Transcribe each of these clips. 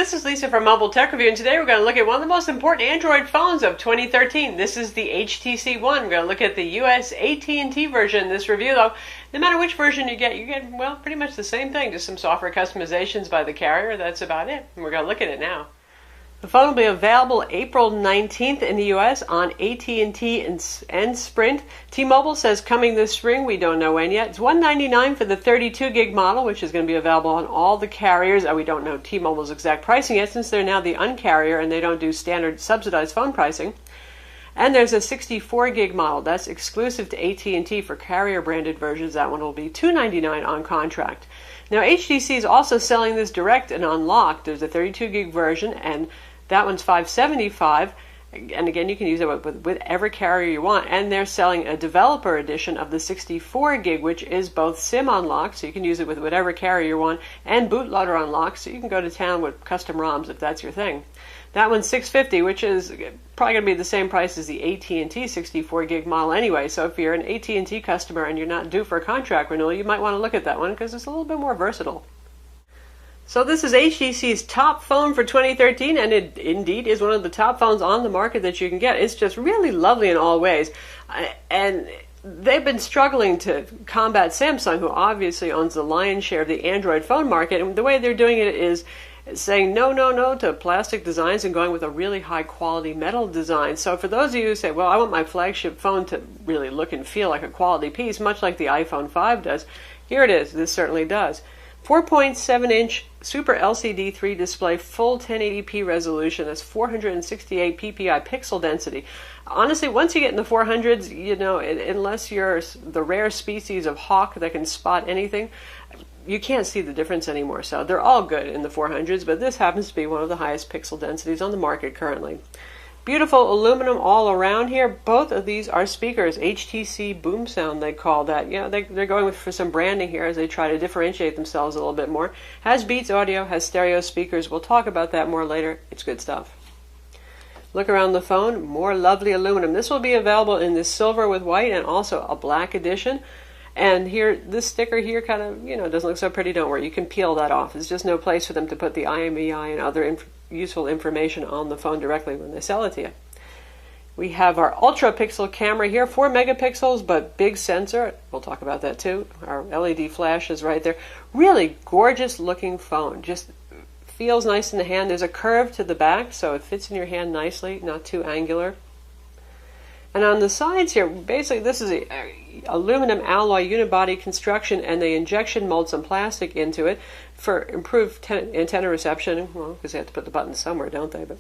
this is Lisa from Mobile Tech Review, and today we're going to look at one of the most important Android phones of 2013. This is the HTC One. We're going to look at the US AT&T version in this review, though. No matter which version you get, well, pretty much the same thing, just some software customizations by the carrier. That's about it. And we're going to look at it now. The phone will be available April 19th in the U.S. on AT&T and Sprint. T-Mobile says coming this spring. We don't know when yet. It's $199 for the 32 gig model, which is going to be available on all the carriers. We don't know T-Mobile's exact pricing yet, since they're now the uncarrier and they don't do standard subsidized phone pricing. And there's a 64 gig model that's exclusive to AT&T for carrier branded versions. That one will be $299 on contract. Now HTC is also selling this direct and unlocked. There's a 32 gig version, and that one's $575, and again, you can use it with whatever carrier you want. And they're selling a developer edition of the 64 gig, which is both SIM unlocked, so you can use it with whatever carrier you want, and bootloader unlocked, so you can go to town with custom ROMs if that's your thing. That one's $650, which is probably going to be the same price as the AT&T 64 gig model anyway. So if you're an AT&T customer and you're not due for a contract renewal, you might want to look at that one because it's a little bit more versatile. So this is HTC's top phone for 2013, and it indeed is one of the top phones on the market that you can get. It's just really lovely in all ways. And they've been struggling to combat Samsung, who obviously owns the lion's share of the Android phone market. And the way they're doing it is saying no to plastic designs and going with a really high quality metal design. So for those of you who say, well, I want my flagship phone to really look and feel like a quality piece, much like the iPhone 5 does, here it is. This certainly does. 4.7-inch Super LCD 3 display, full 1080p resolution. That's 468 ppi pixel density. Honestly, once you get in the 400s, unless you're the rare species of hawk that can spot anything, you can't see the difference anymore. So they're all good in the 400s, but this happens to be one of the highest pixel densities on the market currently. Beautiful aluminum all around here. Both of these are speakers. HTC Boom Sound, they call that. They're going for some branding here as they try to differentiate themselves a little bit more. Has Beats audio, has stereo speakers. We'll talk about that more later. It's good stuff. Look around the phone. More lovely aluminum. This will be available in this silver with white and also a black edition. And here, this sticker here kind of, doesn't look so pretty. Don't worry, you can peel that off. There's just no place for them to put the IMEI and other useful information on the phone directly when they sell it to you. We have our ultra pixel camera here, 4 megapixels, but big sensor. We'll talk about that too. Our LED flash is right there. Really gorgeous looking phone. Just feels nice in the hand. There's a curve to the back, so it fits in your hand nicely, not too angular. And on the sides here, basically this is a aluminum alloy unibody construction, and they injection mold some plastic into it for improved antenna reception. Well, because they have to put the buttons somewhere, don't they? But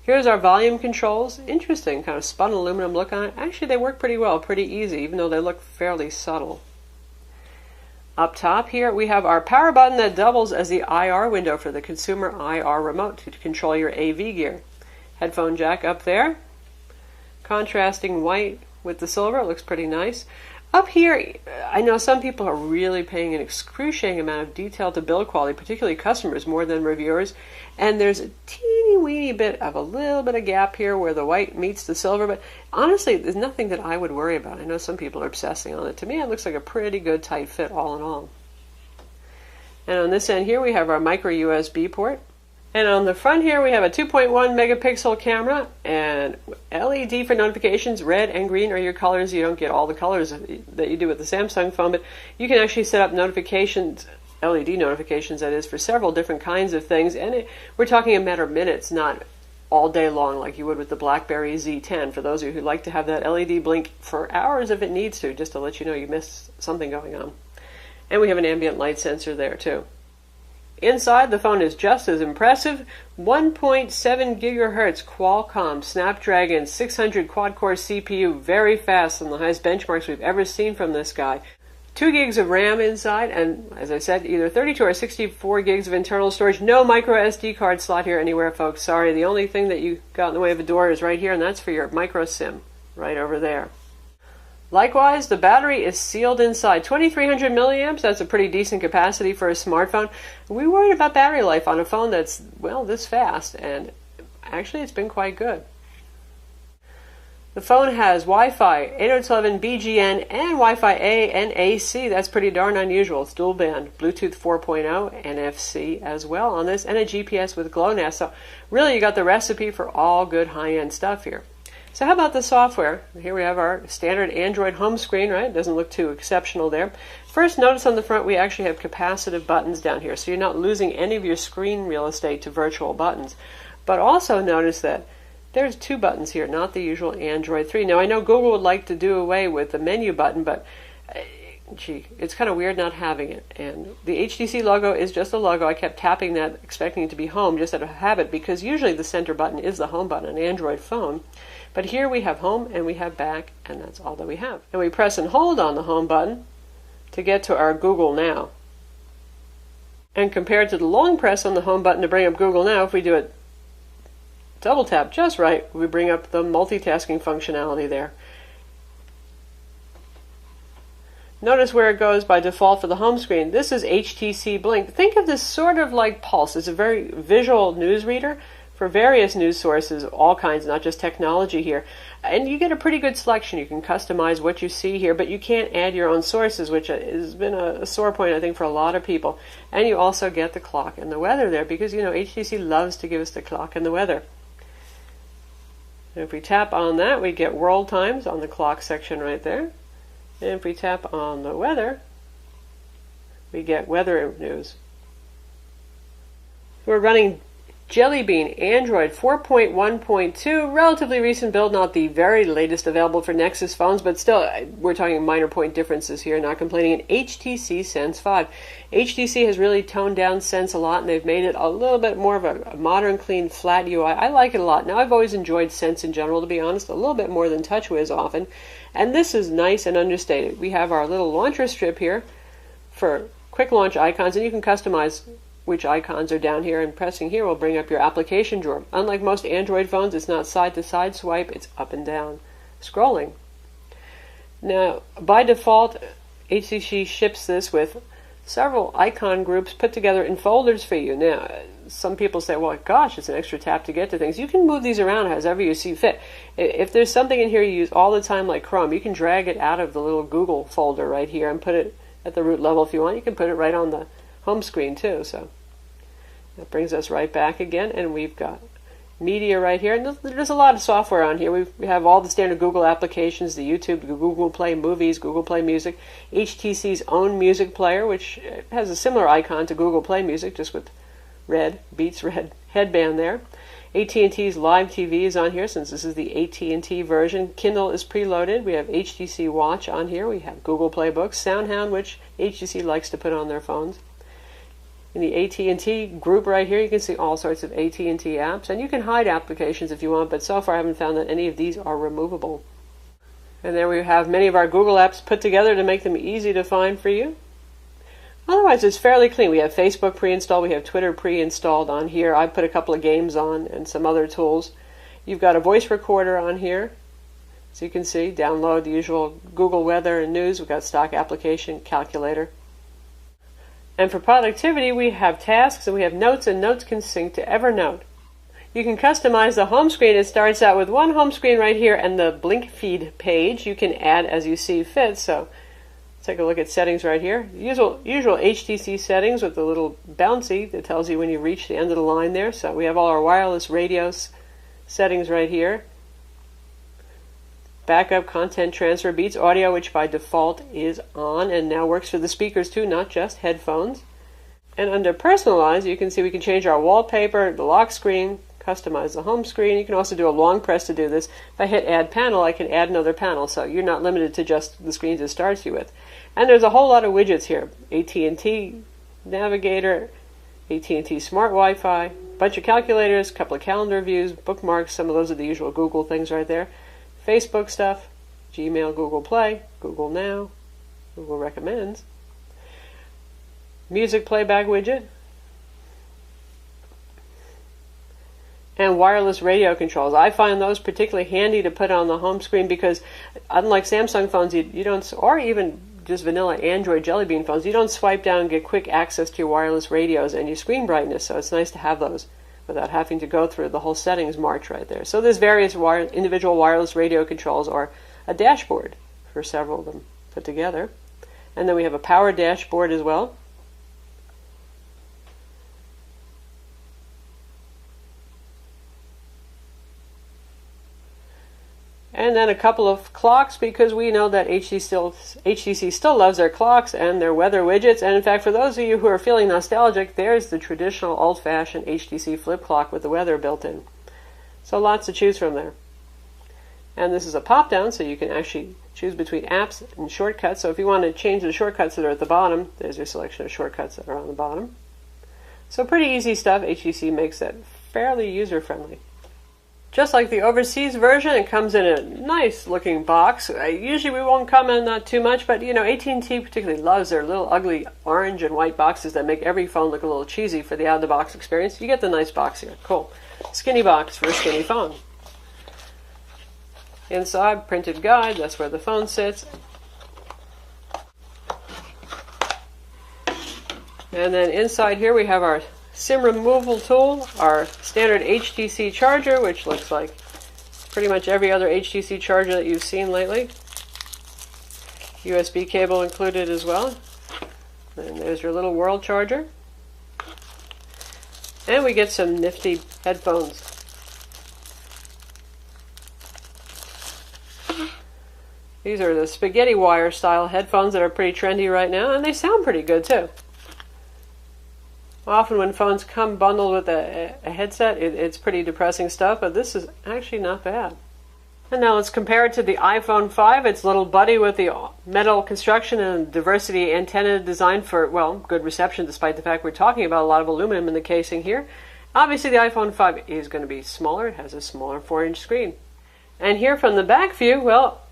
here's our volume controls. Interesting, kind of spun aluminum look on it. Actually, they work pretty well, pretty easy, even though they look fairly subtle. Up top here, we have our power button that doubles as the IR window for the consumer IR remote to control your AV gear. Headphone jack up there. Contrasting white with the silver. It looks pretty nice. Up here, I know some people are really paying an excruciating amount of detail to build quality, particularly customers more than reviewers. And there's a teeny weeny bit of a little bit of gap here where the white meets the silver. But honestly, there's nothing that I would worry about. I know some people are obsessing on it. To me, it looks like a pretty good tight fit all in all. And on this end here, we have our micro USB port. And on the front here, we have a 2.1 megapixel camera and LED for notifications. Red and green are your colors. You don't get all the colors that you do with the Samsung phone, but you can actually set up notifications, LED notifications, that is, for several different kinds of things. And we're talking a matter of minutes, not all day long like you would with the BlackBerry Z10, for those of you who like to have that LED blink for hours if it needs to, just to let you know you missed something going on. And we have an ambient light sensor there, too. Inside, the phone is just as impressive. 1.7 gigahertz Qualcomm Snapdragon 600 quad-core CPU, very fast, and the highest benchmarks we've ever seen from this guy. 2 gigs of RAM inside, and as I said, either 32 or 64 gigs of internal storage. No micro SD card slot here anywhere, folks. Sorry, the only thing that you got in the way of a door is right here, and that's for your micro SIM, right over there. Likewise, the battery is sealed inside. 2300 milliamps, that's a pretty decent capacity for a smartphone. We worried about battery life on a phone that's, well, this fast, and actually it's been quite good. The phone has Wi-Fi, 802.11 BGN, and Wi-Fi A and AC. That's pretty darn unusual. It's dual band, Bluetooth 4.0, NFC as well on this, and a GPS with GLONASS. So really you got the recipe for all good high-end stuff here. So how about the software? Here we have our standard Android home screen, right? Doesn't look too exceptional there. First, notice on the front we actually have capacitive buttons down here, so you're not losing any of your screen real estate to virtual buttons. But also notice that there's 2 buttons here, not the usual Android 3. Now, I know Google would like to do away with the menu button, but gee, it's kind of weird not having it. And the HTC logo is just a logo. I kept tapping that, expecting it to be home, just out of habit, because usually the center button is the home button on an Android phone. But here we have home and we have back, and that's all that we have. And we press and hold on the home button to get to our Google Now. And compared to the long press on the home button to bring up Google Now, if we do it double tap just right, we bring up the multitasking functionality there. Notice where it goes by default for the home screen. This is HTC Blink. Think of this sort of like Pulse. It's a very visual news reader for various news sources, all kinds, not just technology here. And you get a pretty good selection. You can customize what you see here, but you can't add your own sources, which has been a sore point, I think, for a lot of people. And you also get the clock and the weather there, because, you know, HTC loves to give us the clock and the weather. And if we tap on that, we get world times on the clock section right there. And if we tap on the weather, we get weather news. We're running Jelly Bean Android 4.1.2, relatively recent build, not the very latest available for Nexus phones, but still, we're talking minor point differences here, not complaining. And HTC Sense 5. HTC has really toned down Sense a lot, and they've made it a little bit more of a modern, clean, flat UI. I like it a lot. Now, I've always enjoyed Sense in general, to be honest, a little bit more than TouchWiz often, and this is nice and understated. We have our little launcher strip here for quick launch icons, and you can customize which icons are down here, and pressing here will bring up your application drawer. Unlike most Android phones, it's not side-to-side swipe, it's up and down scrolling. Now, by default, HTC ships this with several icon groups put together in folders for you. Now, some people say, well, gosh, it's an extra tap to get to things. You can move these around however you see fit. If there's something in here you use all the time, like Chrome, you can drag it out of the little Google folder right here and put it at the root level if you want. You can put it right on the home screen too. So that brings us right back again, and we've got media right here. And there's a lot of software on here. We have all the standard Google applications, the YouTube, the Google Play Movies, Google Play Music, HTC's own music player, which has a similar icon to Google Play Music, just with red, Beats red headband there. AT&T's Live TV is on here, since this is the AT&T version. Kindle is preloaded. We have HTC Watch on here. We have Google Play Books, SoundHound, which HTC likes to put on their phones. In the AT&T group right here, you can see all sorts of AT&T apps, and you can hide applications if you want, but so far I haven't found that any of these are removable. And there we have many of our Google apps put together to make them easy to find for you. Otherwise, it's fairly clean. We have Facebook pre-installed, we have Twitter pre-installed on here. I put a couple of games on and some other tools. You've got a voice recorder on here, so you can see, download the usual Google weather and news. We've got stock application, calculator. And for productivity, we have tasks and we have notes, and notes can sync to Evernote. You can customize the home screen. It starts out with one home screen right here and the Blink feed page. You can add as you see fit. So let's take a look at settings right here. Usual HTC settings with the little bouncy that tells you when you reach the end of the line there. So we have all our wireless radios settings right here. Backup, content transfer, Beats audio, which by default is on and now works for the speakers too, not just headphones. And under personalize, you can see we can change our wallpaper, the lock screen, customize the home screen. You can also do a long press to do this. If I hit add panel, I can add another panel, so you're not limited to just the screens it starts you with. And there's a whole lot of widgets here. AT&T Navigator, AT&T Smart Wi-Fi, bunch of calculators, a couple of calendar views, bookmarks. Some of those are the usual Google things right there. Facebook stuff, Gmail, Google Play, Google Now, Google Recommends, music playback widget, and wireless radio controls. I find those particularly handy to put on the home screen because unlike Samsung phones, you don't, or even just vanilla Android Jelly Bean phones, you don't swipe down and get quick access to your wireless radios and your screen brightness, so it's nice to have those without having to go through the whole settings march right there. So there's various individual wireless radio controls, or a dashboard for several of them put together. And then we have a power dashboard as well. And then a couple of clocks, because we know that HTC still loves their clocks and their weather widgets. And in fact, for those of you who are feeling nostalgic, there's the traditional old-fashioned HTC flip clock with the weather built in. So lots to choose from there. And this is a pop-down, so you can actually choose between apps and shortcuts. So if you want to change the shortcuts that are at the bottom, there's your selection of shortcuts that are on the bottom. So pretty easy stuff. HTC makes that fairly user-friendly. Just like the overseas version, it comes in a nice looking box. Usually we won't comment on too much, but you know, AT&T particularly loves their little ugly orange and white boxes that make every phone look a little cheesy for the out-of-the-box experience. You get the nice box here. Cool. Skinny box for a skinny phone. Inside, printed guide, that's where the phone sits. And then inside here we have our SIM removal tool, our standard HTC charger, which looks like pretty much every other HTC charger that you've seen lately. USB cable included as well. And there's your little world charger. And we get some nifty headphones. These are the spaghetti wire style headphones that are pretty trendy right now, and they sound pretty good too. Often when phones come bundled with a headset, it's pretty depressing stuff, but this is actually not bad. And now let's compare it to the iPhone 5, its little buddy with the metal construction and diversity antenna designed for, well, good reception, despite the fact we're talking about a lot of aluminum in the casing here. Obviously the iPhone 5 is going to be smaller. It has a smaller 4-inch screen. And here from the back view, well,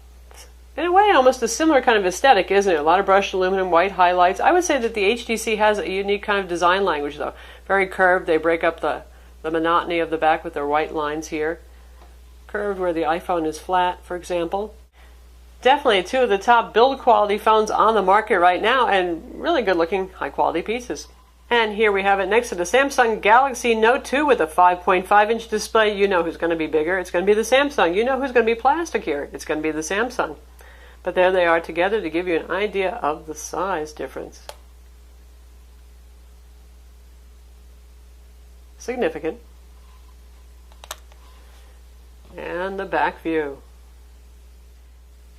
in a way, almost a similar kind of aesthetic, isn't it? A lot of brushed aluminum, white highlights. I would say that the HTC has a unique kind of design language, though. Very curved. They break up the monotony of the back with their white lines here. Curved where the iPhone is flat, for example. Definitely two of the top build quality phones on the market right now, and really good looking, high quality pieces. And here we have it next to the Samsung Galaxy Note 2 with a 5.5-inch display. You know who's going to be bigger. It's going to be the Samsung. You know who's going to be plastic here. It's going to be the Samsung. But there they are together to give you an idea of the size difference. Significant. And the back view.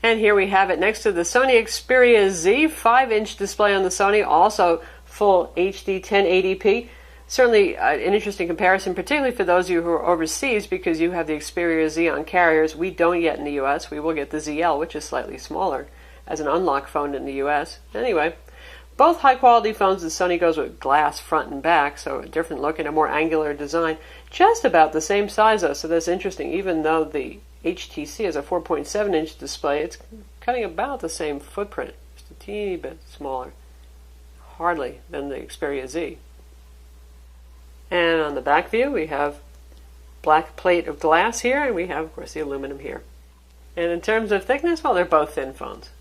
And here we have it next to the Sony Xperia Z, 5-inch display on the Sony, also full HD 1080p. Certainly an interesting comparison, particularly for those of you who are overseas, because you have the Xperia Z on carriers. We don't yet in the US. We will get the ZL, which is slightly smaller, as an unlocked phone in the US. Anyway, both high-quality phones. The Sony goes with glass front and back, so a different look and a more angular design. Just about the same size, though, so that's interesting. Even though the HTC has a 4.7-inch display, it's cutting about the same footprint, just a teeny bit smaller, hardly, than the Xperia Z. And on the back view, we have black plate of glass here, and we have, of course, the aluminum here. And in terms of thickness, well, they're both thin phones.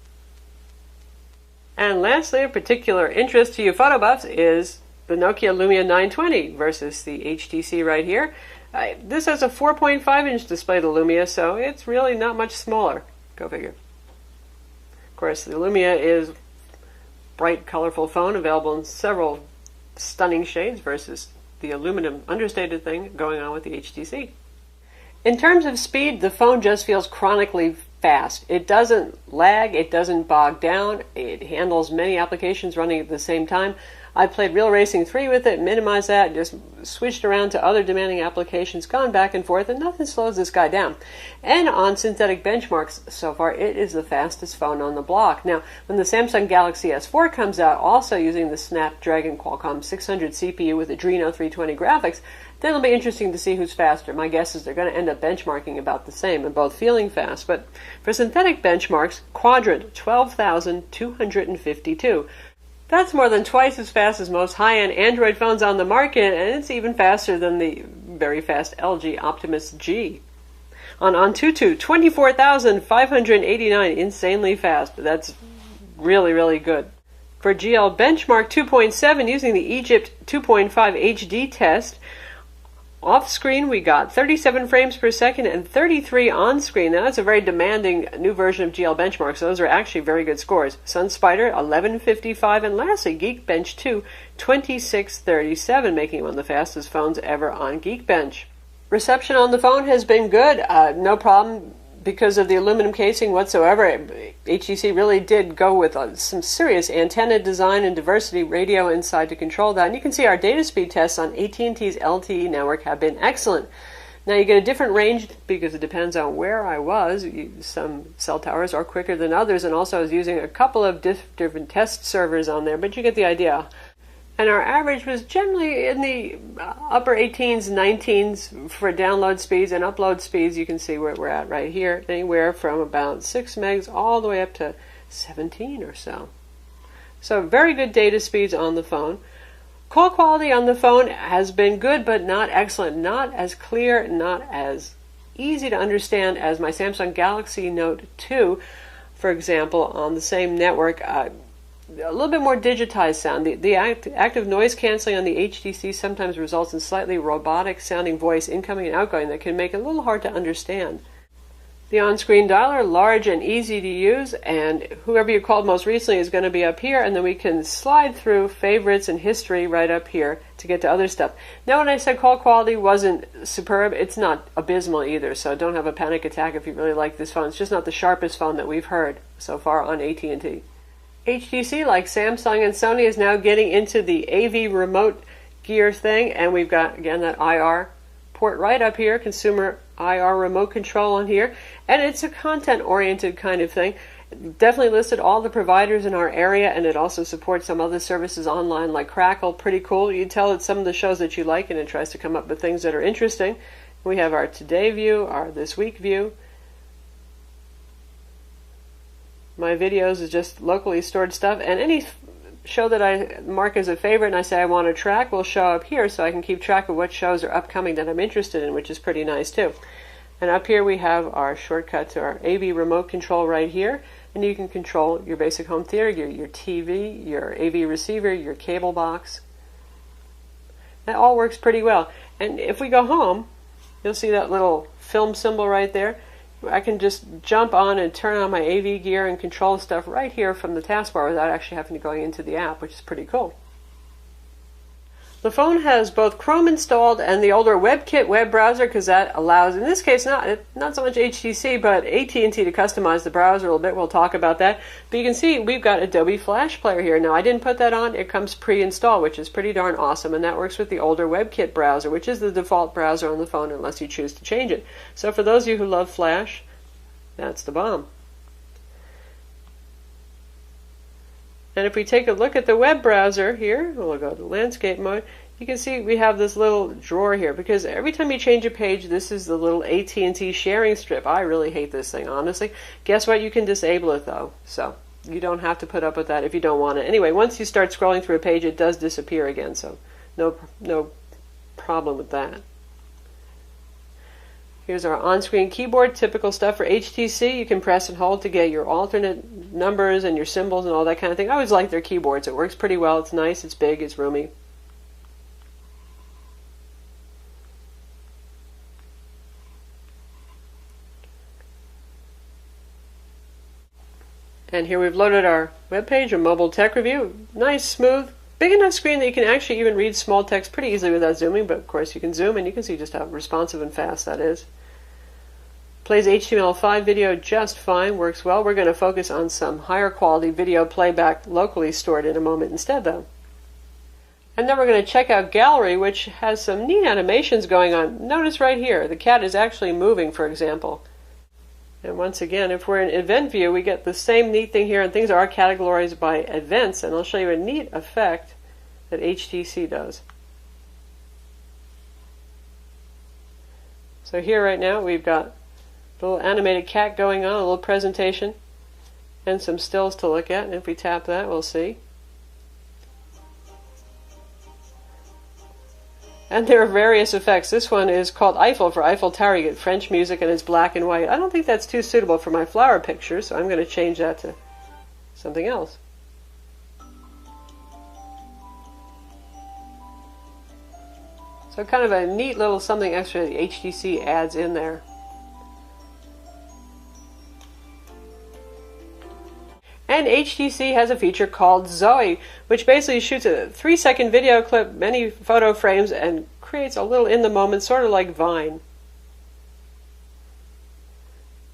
And lastly, of particular interest to you photo buffs is the Nokia Lumia 920 versus the HTC right here. This has a 4.5-inch display, the Lumia, so it's really not much smaller. Go figure. Of course, the Lumia is a bright, colorful phone available in several stunning shades versus the aluminum understated thing going on with the HTC. In terms of speed, the phone just feels chronically fast. It doesn't lag, it doesn't bog down, it handles many applications running at the same time. I played Real Racing 3 with it, minimized that, just switched around to other demanding applications, gone back and forth, and nothing slows this guy down. And on synthetic benchmarks so far, it is the fastest phone on the block. Now, when the Samsung Galaxy S4 comes out, also using the Snapdragon Qualcomm 600 CPU with Adreno 320 graphics, then it'll be interesting to see who's faster. My guess is they're going to end up benchmarking about the same and both feeling fast. But for synthetic benchmarks, Quadrant 12,252. That's more than twice as fast as most high-end Android phones on the market, and it's even faster than the very fast LG Optimus G. On Antutu, 24,589, insanely fast, but that's really, really good. For GL Benchmark 2.7, using the Egypt 2.5 HD test, Off screen, we got 37 frames per second and 33 on screen. Now, that's a very demanding new version of GL Benchmark, so those are actually very good scores. SunSpider, 1155, and lastly, Geekbench 2, 2637, making it one of the fastest phones ever on Geekbench. Reception on the phone has been good, no problem because of the aluminum casing whatsoever. HTC really did go with some serious antenna design and diversity radio inside to control that. And you can see our data speed tests on AT&T's LTE network have been excellent. Now you get a different range because it depends on where I was. Some cell towers are quicker than others, and also I was using a couple of different test servers on there, but you get the idea. And our average was generally in the upper 18s, 19s for download speeds, and upload speeds. You can see where we're at right here, anywhere from about 6 megs all the way up to 17 or so. So very good data speeds on the phone. Call quality on the phone has been good, but not excellent. Not as clear, not as easy to understand as my Samsung Galaxy Note 2, for example, on the same network. A little bit more digitized sound. The active noise canceling on the HTC sometimes results in slightly robotic sounding voice incoming and outgoing that can make it a little hard to understand. The on-screen dialer, large and easy to use, and whoever you called most recently is going to be up here, and then we can slide through favorites and history right up here to get to other stuff. Now, when I said call quality wasn't superb, it's not abysmal either, so don't have a panic attack if you really like this phone. It's just not the sharpest phone that we've heard so far on AT&T. HTC, like Samsung and Sony, is now getting into the AV remote gear thing, and we've got, again, that IR port right up here, consumer IR remote control on here, and it's a content-oriented kind of thing. Definitely listed all the providers in our area, and it also supports some other services online like Crackle. Pretty cool. You tell it some of the shows that you like, and it tries to come up with things that are interesting. We have our Today view, our This Week view. My videos is just locally stored stuff, and any show that I mark as a favorite and I say I want to track will show up here, so I can keep track of what shows are upcoming that I'm interested in, which is pretty nice too. And up here we have our shortcut to our AV remote control right here, and you can control your basic home theater, your TV, your AV receiver, your cable box. That all works pretty well. And if we go home, you'll see that little film symbol right there. I can just jump on and turn on my AV gear and control stuff right here from the taskbar without actually having to go into the app, which is pretty cool. The phone has both Chrome installed and the older WebKit web browser, because that allows, in this case, not so much HTC, but AT&T to customize the browser a little bit. We'll talk about that. But you can see we've got Adobe Flash Player here. Now, I didn't put that on. It comes pre-installed, which is pretty darn awesome, and that works with the older WebKit browser, which is the default browser on the phone unless you choose to change it. So for those of you who love Flash, that's the bomb. And if we take a look at the web browser here, we'll go to landscape mode, you can see we have this little drawer here, because every time you change a page, this is the little AT&T sharing strip. I really hate this thing, honestly. Guess what? You can disable it, though. So you don't have to put up with that if you don't want it. Anyway, once you start scrolling through a page, it does disappear again, so no problem with that. Here's our on-screen keyboard, typical stuff for HTC. You can press and hold to get your alternate numbers and your symbols and all that kind of thing. I always like their keyboards. It works pretty well. It's nice, it's big, it's roomy. And here we've loaded our webpage, a mobile tech review. Nice, smooth, big enough screen that you can actually even read small text pretty easily without zooming, but of course you can zoom and you can see just how responsive and fast that is. Plays HTML5 video just fine, works well. We're going to focus on some higher quality video playback locally stored in a moment instead, though. And then we're going to check out Gallery, which has some neat animations going on. Notice right here, the cat is actually moving, for example. And once again, if we're in event view, we get the same neat thing here, and things are categorized by events, and I'll show you a neat effect that HTC does. So here right now we've got a little animated cat going on, a little presentation, and some stills to look at, and if we tap that, we'll see. And there are various effects. This one is called Eiffel for Eiffel Tower. You get French music and it's black and white. I don't think that's too suitable for my flower picture, so I'm going to change that to something else. So kind of a neat little something extra the HTC adds in there. And HTC has a feature called Zoe, which basically shoots a 3-second video clip, many photo frames, and creates a little in the moment, sort of like Vine.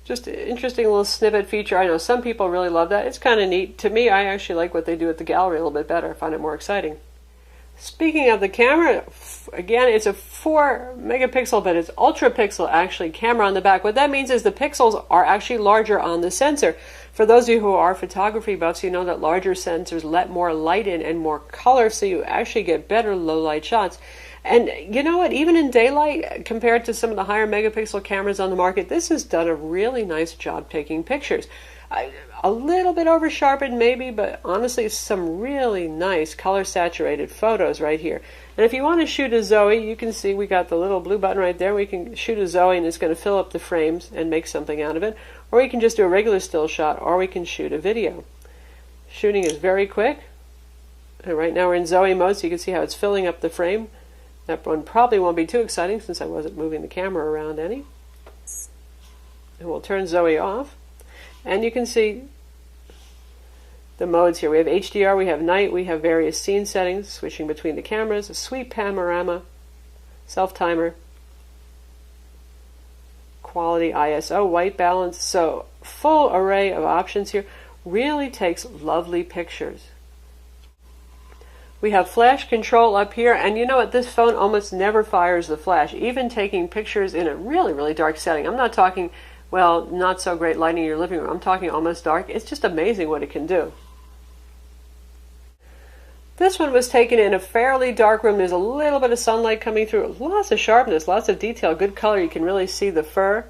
Just an interesting little snippet feature. I know some people really love that. It's kind of neat. To me, I actually like what they do at the gallery a little bit better. I find it more exciting. Speaking of the camera, again, it's a 4 megapixel, but it's ultra pixel actually camera on the back. What that means is the pixels are actually larger on the sensor. For those of you who are photography buffs, you know that larger sensors let more light in and more color, so you actually get better low light shots. And you know what, even in daylight, compared to some of the higher megapixel cameras on the market, this has done a really nice job taking pictures. A little bit over sharpened maybe, but honestly some really nice color saturated photos right here. And if you want to shoot a Zoe, you can see we got the little blue button right there. We can shoot a Zoe and it's going to fill up the frames and make something out of it. Or we can just do a regular still shot, or we can shoot a video. Shooting is very quick. And right now we're in Zoe mode, so you can see how it's filling up the frame. That one probably won't be too exciting since I wasn't moving the camera around any. And we'll turn Zoe off. And you can see the modes here. We have HDR, we have night, we have various scene settings, switching between the cameras, a sweep panorama, self-timer, quality, ISO, white balance. So full array of options here. Really takes lovely pictures. We have flash control up here, and you know what, this phone almost never fires the flash, even taking pictures in a really, really dark setting. I'm not talking, well, not so great lighting in your living room. I'm talking almost dark. It's just amazing what it can do. This one was taken in a fairly dark room. There's a little bit of sunlight coming through. Lots of sharpness, lots of detail, good color. You can really see the fur,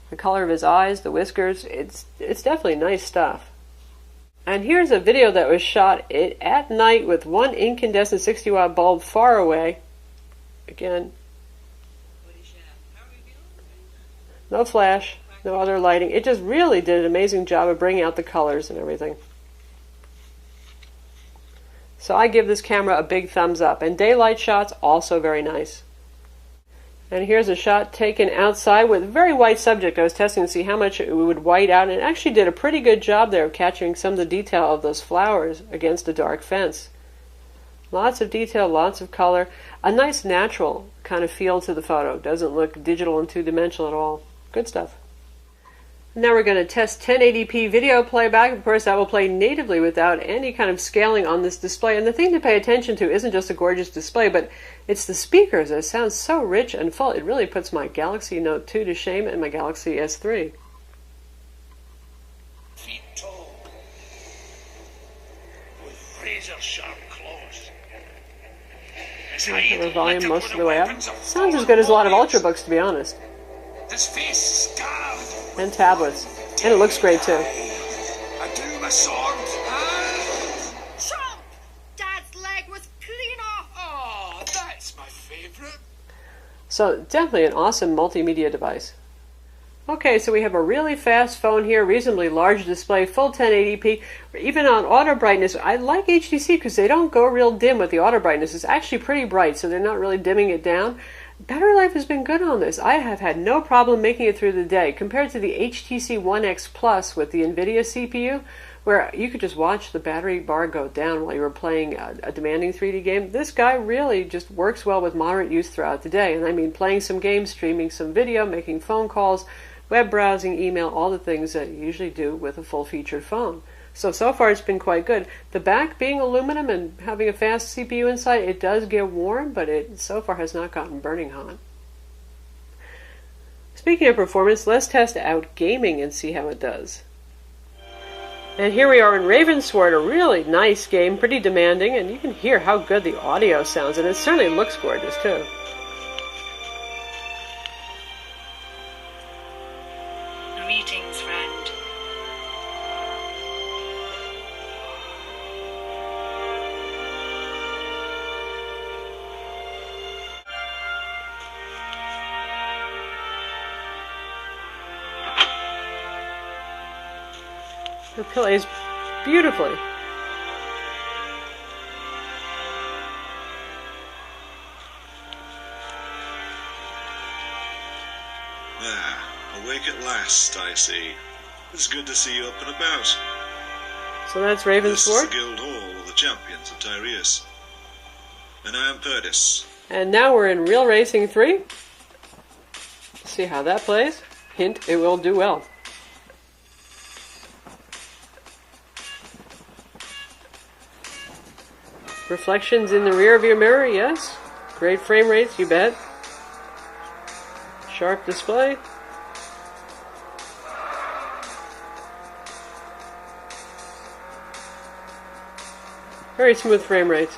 the color of his eyes, the whiskers. It's definitely nice stuff. And here's a video that was shot at night with one incandescent 60-watt bulb far away. Again, no flash, no other lighting. It just really did an amazing job of bringing out the colors and everything. So I give this camera a big thumbs up. And daylight shots, also very nice. And here's a shot taken outside with a very white subject. I was testing to see how much it would white out, and it actually did a pretty good job there of capturing some of the detail of those flowers against a dark fence. Lots of detail, lots of color. A nice natural kind of feel to the photo. Doesn't look digital and two-dimensional at all. Good stuff. Now we're going to test 1080p video playback. Of course, that will play natively without any kind of scaling on this display. And the thing to pay attention to isn't just a gorgeous display, but it's the speakers. It sounds so rich and full. It really puts my Galaxy Note 2 to shame and my Galaxy S3. Feet tall, with razor-sharp claws. The volume most of the way up. Sounds as good as a lot of Ultrabooks, to be honest. His face scarred. And tablets. And it looks great too. I drew my sword. Chomp! Dad's leg was clean off. Oh, that's my favorite. So definitely an awesome multimedia device. Okay, so we have a really fast phone here, reasonably large display, full 1080p, even on auto brightness. I like HTC because they don't go real dim with the auto brightness. It's actually pretty bright, so they're not really dimming it down. Battery life has been good on this. I have had no problem making it through the day compared to the HTC One X Plus with the NVIDIA CPU, where you could just watch the battery bar go down while you were playing a demanding 3D game. This guy really just works well with moderate use throughout the day. And I mean playing some games, streaming some video, making phone calls, web browsing, email, all the things that you usually do with a full-featured phone. So far it's been quite good. The back being aluminum and having a fast CPU inside, it does get warm, but it so far has not gotten burning hot. Speaking of performance, let's test out gaming and see how it does. And here we are in Ravensward, a really nice game, pretty demanding, and you can hear how good the audio sounds, and it certainly looks gorgeous too. Greetings, friend. It plays beautifully. last, I see. It's good to see you up and about. So that's This is Ravensford. the Guild Hall of the Champions of Tyreus. And I am Perdis. And now we're in Real Racing 3. See how that plays. Hint, it will do well. Reflections in the rear of your mirror, yes. Great frame rates, you bet. Sharp display. Very smooth frame rates.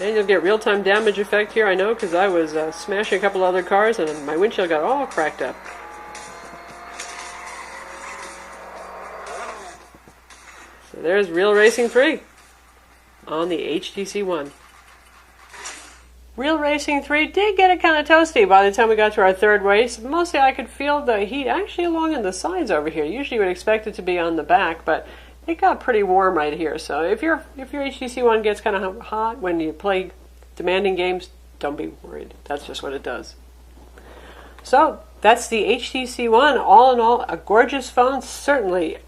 And you'll get real-time damage effect here, I know, because I was smashing a couple other cars and my windshield got all cracked up. So there's Real Racing 3 on the HTC One. Real Racing 3 did get it kind of toasty by the time we got to our third race. Mostly I could feel the heat actually along in the sides over here. Usually you would expect it to be on the back, but it got pretty warm right here. So if your HTC One gets kind of hot when you play demanding games, don't be worried. That's just what it does. So that's the HTC One. All in all, a gorgeous phone. Certainly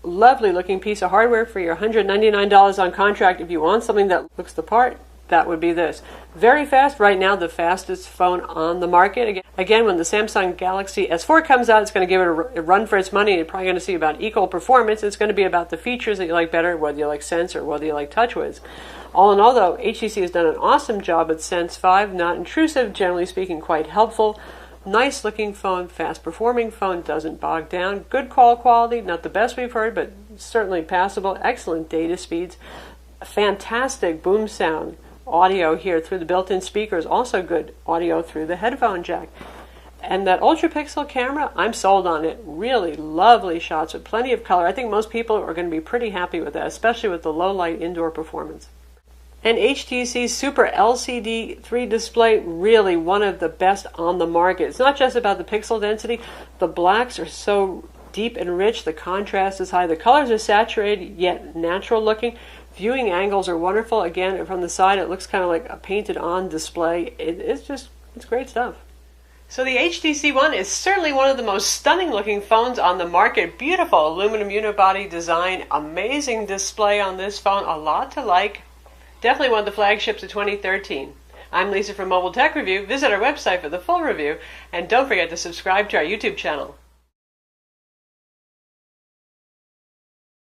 lovely looking piece of hardware for your $199 on contract. If you want something that looks the part, that would be this. Very fast. Right now, the fastest phone on the market. Again, when the Samsung Galaxy S4 comes out, it's going to give it a run for its money. You're probably going to see about equal performance. It's going to be about the features that you like better, whether you like Sense or whether you like TouchWiz. All in all, though, HTC has done an awesome job at Sense 5. Not intrusive, generally speaking, quite helpful. Nice looking phone, fast performing phone, doesn't bog down. Good call quality, not the best we've heard, but certainly passable. Excellent data speeds. Fantastic boom sound. Audio here through the built-in speakers, also good audio through the headphone jack. And that ultra-pixel camera, I'm sold on it. Really lovely shots with plenty of color. I think most people are going to be pretty happy with that, especially with the low-light indoor performance. And HTC's Super LCD 3 display, really one of the best on the market. It's not just about the pixel density. The blacks are so deep and rich. The contrast is high. The colors are saturated, yet natural looking. Viewing angles are wonderful. Again, from the side, it looks kind of like a painted-on display. It's great stuff. So the HTC One is certainly one of the most stunning-looking phones on the market. Beautiful aluminum unibody design. Amazing display on this phone. A lot to like. Definitely one of the flagships of 2013. I'm Lisa from Mobile Tech Review. Visit our website for the full review. And don't forget to subscribe to our YouTube channel.